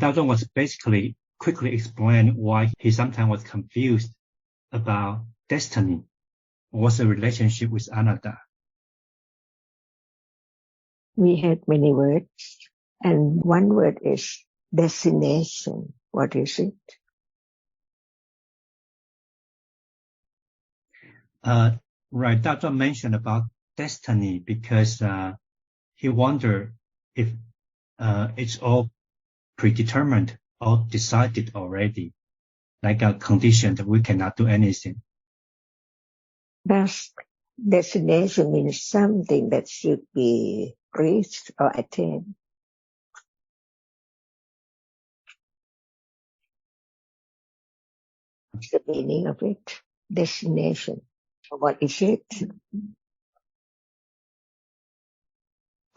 Dao was basically quickly explained why he sometimes was confused about destiny. What's the relationship with anatta? We had many words, and one word is destination. What is it? Right, Dao mentioned about destiny because he wondered if it's all predetermined or decided already, like a condition that we cannot do anything. Thus, destination means something that should be reached or attained. What's the meaning of it? Destination. What is it?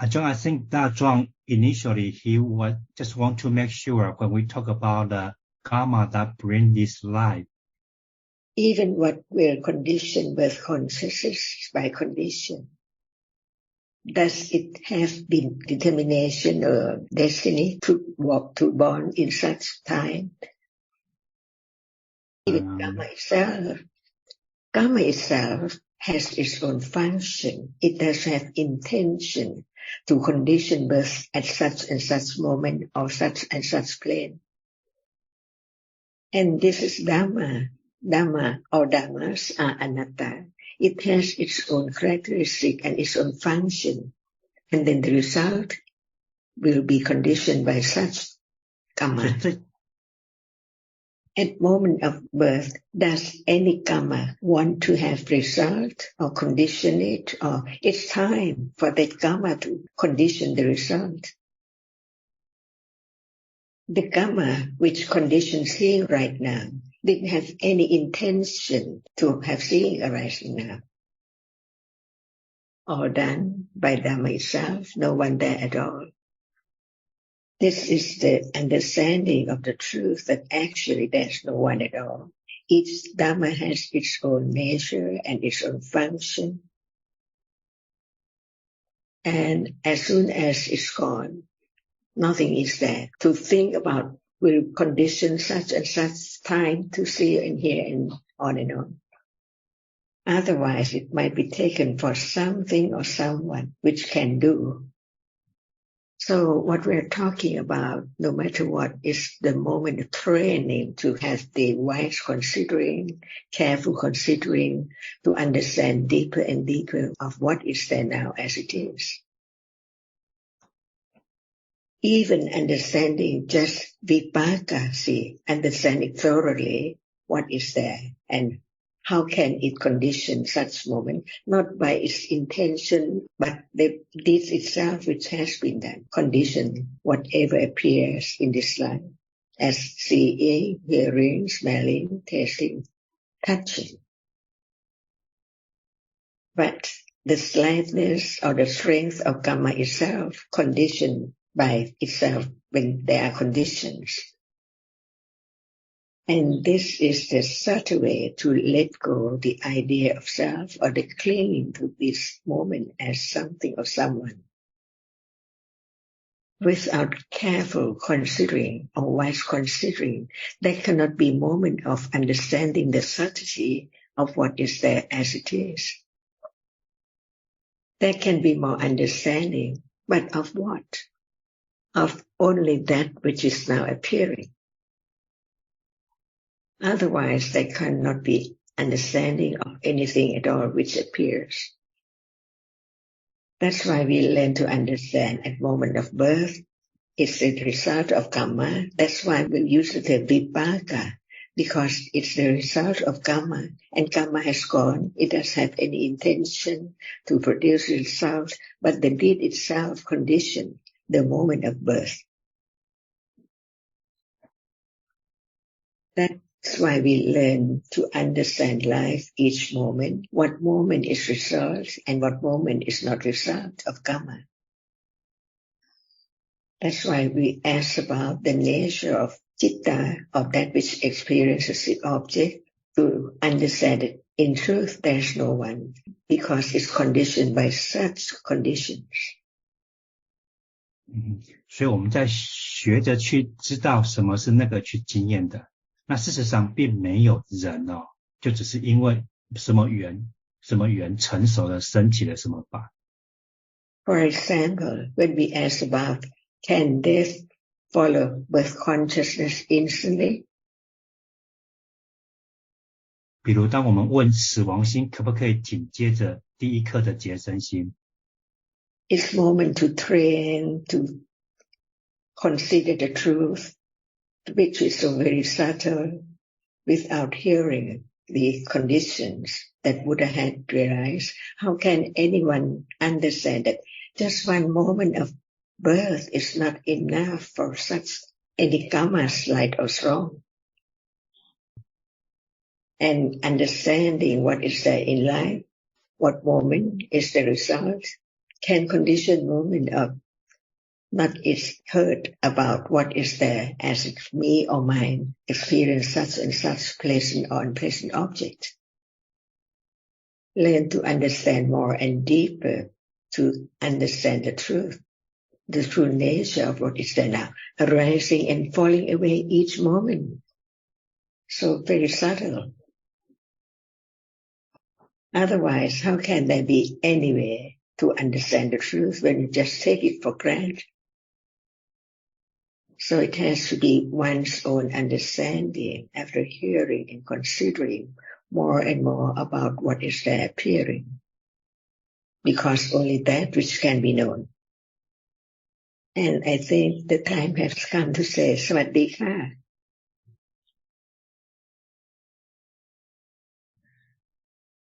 Ajahn, I think Dao initially he would just want to make sure when we talk about the karma that brings this life. Even what we're conditioned with consciousness by condition. Does it have been determination or destiny to walk to born in such time? Even karma itself has its own function. It does have intention to condition birth at such and such moment or such and such plane. And this is Dhamma. Dhamma or Dhammas are anatta. It has its own characteristic and its own function. And then the result will be conditioned by such karma. At moment of birth, does any karma want to have result or condition it? Or it's time for that karma to condition the result. The karma which conditions seeing right now didn't have any intention to have seeing arising now. All done by Dhamma itself, no one there at all. This is the understanding of the truth that actually there's no one at all. Each Dhamma has its own nature and its own function. And as soon as it's gone, nothing is there. To think about will condition such and such time to see and hear and on and on. Otherwise, it might be taken for something or someone which can do. So what we're talking about, no matter what, is the moment of training to have the wise considering, careful considering, to understand deeper and deeper of what is there now as it is. Even understanding just vipaka, understanding thoroughly what is there and how can it condition such moment, not by its intention, but the deed itself which has been done, condition whatever appears in this life, as seeing, hearing, smelling, tasting, touching. But the slightness or the strength of karma itself, conditioned by itself when there are conditions. And this is the subtle way to let go the idea of self or the clinging to this moment as something or someone. Without careful considering or wise considering, there cannot be a moment of understanding the subtlety of what is there as it is. There can be more understanding, but of what? Of only that which is now appearing. Otherwise, there cannot be understanding of anything at all which appears. That's why we learn to understand at moment of birth. It's the result of karma. That's why we use the term vipaka, because it's the result of karma. And karma has gone. It doesn't have any intention to produce itself, but the deed itself conditioned the moment of birth. That's why we learn to understand life each moment. What moment is result and what moment is not result of karma. That's why we ask about the nature of citta, of that which experiences the object, to understand it. In truth, there's no one, because it's conditioned by such conditions. 所以我们在学着去知道什么是那个去经验的。那事实上并没有人哦，就只是因为什么缘成熟了升起了什么法。For example, when we ask about, can death follow with consciousness instantly? 比如当我们问死亡心可不可以紧接着第一刻的觉生心， It's moment to train, to consider the truth, which is so very subtle, without hearing the conditions that Buddha had realized. How can anyone understand that just one moment of birth is not enough for such any karmas right or wrong? And understanding what is there in life, what moment is the result, can conditioned moment of not is heard about what is there as if me or mine experience such and such pleasant or unpleasant object. Learn to understand more and deeper to understand the true nature of what is there now, arising and falling away each moment. So very subtle. Otherwise, how can there be any way to understand the truth when you just take it for granted? So it has to be one's own understanding after hearing and considering more and more about what is there appearing, because only that which can be known. And I think the time has come to say Swadika.